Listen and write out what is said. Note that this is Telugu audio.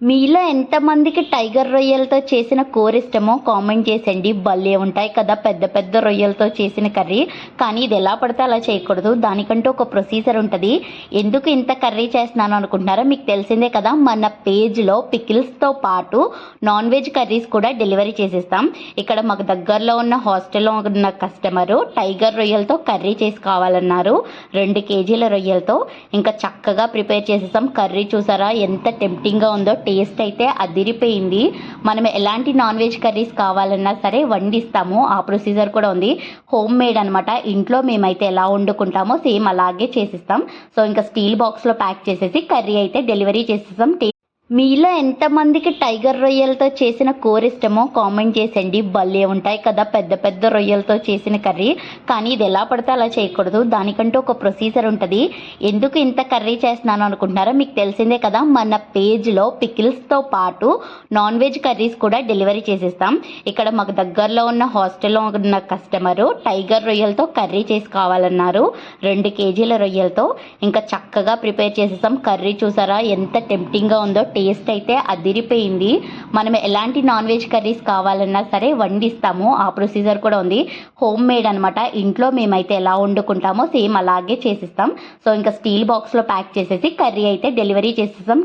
మీలో ఎంతమందికి టైగర్ రొయ్యలతో చేసిన కూర ఇష్టమో కామెంట్ చేసండి. భలే ఉంటాయి కదా పెద్ద పెద్ద రొయ్యలతో చేసిన కర్రీ. కానీ ఇది ఎలా పడితే అలా చేయకూడదు, దానికంటూ ఒక ప్రొసీజర్ ఉంటుంది. ఎందుకు ఇంత కర్రీ చేస్తున్నాను అనుకుంటున్నారా? మీకు తెలిసిందే కదా, మన పేజ్లో పికిల్స్తో పాటు నాన్ వెజ్ కర్రీస్ కూడా డెలివరీ చేసేస్తాం. ఇక్కడ మాకు దగ్గరలో ఉన్న హాస్టల్లో ఉన్న కస్టమరు టైగర్ రొయ్యలతో కర్రీ చేసి కావాలన్నారు. 2 కేజీల రొయ్యలతో ఇంకా చక్కగా ప్రిపేర్ చేసేస్తాం. కర్రీ చూసారా ఎంత టెంప్టింగ్గా ఉందో. టేస్ట్ అయితే అదిరిపోయింది. మనం ఎలాంటి నాన్ వెజ్ కర్రీస్ కావాలన్నా సరే వండిస్తాము. ఆ ప్రొసీజర్ కూడా ఉంది. హోమ్ మేడ్ అనమాట. ఇంట్లో మేమైతే ఎలా వండుకుంటామో సేమ్ అలాగే చేసిస్తాం. సో ఇంకా స్టీల్ బాక్స్లో ప్యాక్ చేసేసి కర్రీ అయితే డెలివరీ చేసేస్తాం. మీలో ఎంతమందికి టైగర్ రొయ్యలతో చేసిన కూర ఇష్టమో కామెంట్ చేసండి. భలే ఉంటాయి కదా పెద్ద పెద్ద రొయ్యలతో చేసిన కర్రీ. కానీ ఇది ఎలా పడితే అలా చేయకూడదు, దానికంటూ ఒక ప్రొసీజర్ ఉంటుంది. ఎందుకు ఇంత కర్రీ చేస్తున్నాను అనుకుంటున్నారా? మీకు తెలిసిందే కదా, మన పేజ్లో పికిల్స్తో పాటు నాన్ వెజ్ కర్రీస్ కూడా డెలివరీ చేసేస్తాం. ఇక్కడ మాకు దగ్గరలో ఉన్న హాస్టల్లో ఉన్న కస్టమరు టైగర్ రొయ్యలతో కర్రీ చేసి కావాలన్నారు. 2 కేజీల రొయ్యలతో ఇంకా చక్కగా ప్రిపేర్ చేసేస్తాం. కర్రీ చూసారా ఎంత టెంప్టింగ్గా ఉందో. టేస్ట్ అయితే అదిరిపోయింది. మనం ఎలాంటి నాన్ వెజ్ కర్రీస్ కావాలన్నా సరే వండిస్తాము. ఆ ప్రొసీజర్ కూడా ఉంది. హోమ్ మేడ్ అనమాట. ఇంట్లో మేమైతే ఎలా వండుకుంటామో సేమ్ అలాగే చేసిస్తాం. సో ఇంకా స్టీల్ బాక్స్లో ప్యాక్ చేసేసి కర్రీ అయితే డెలివరీ చేసేస్తాం.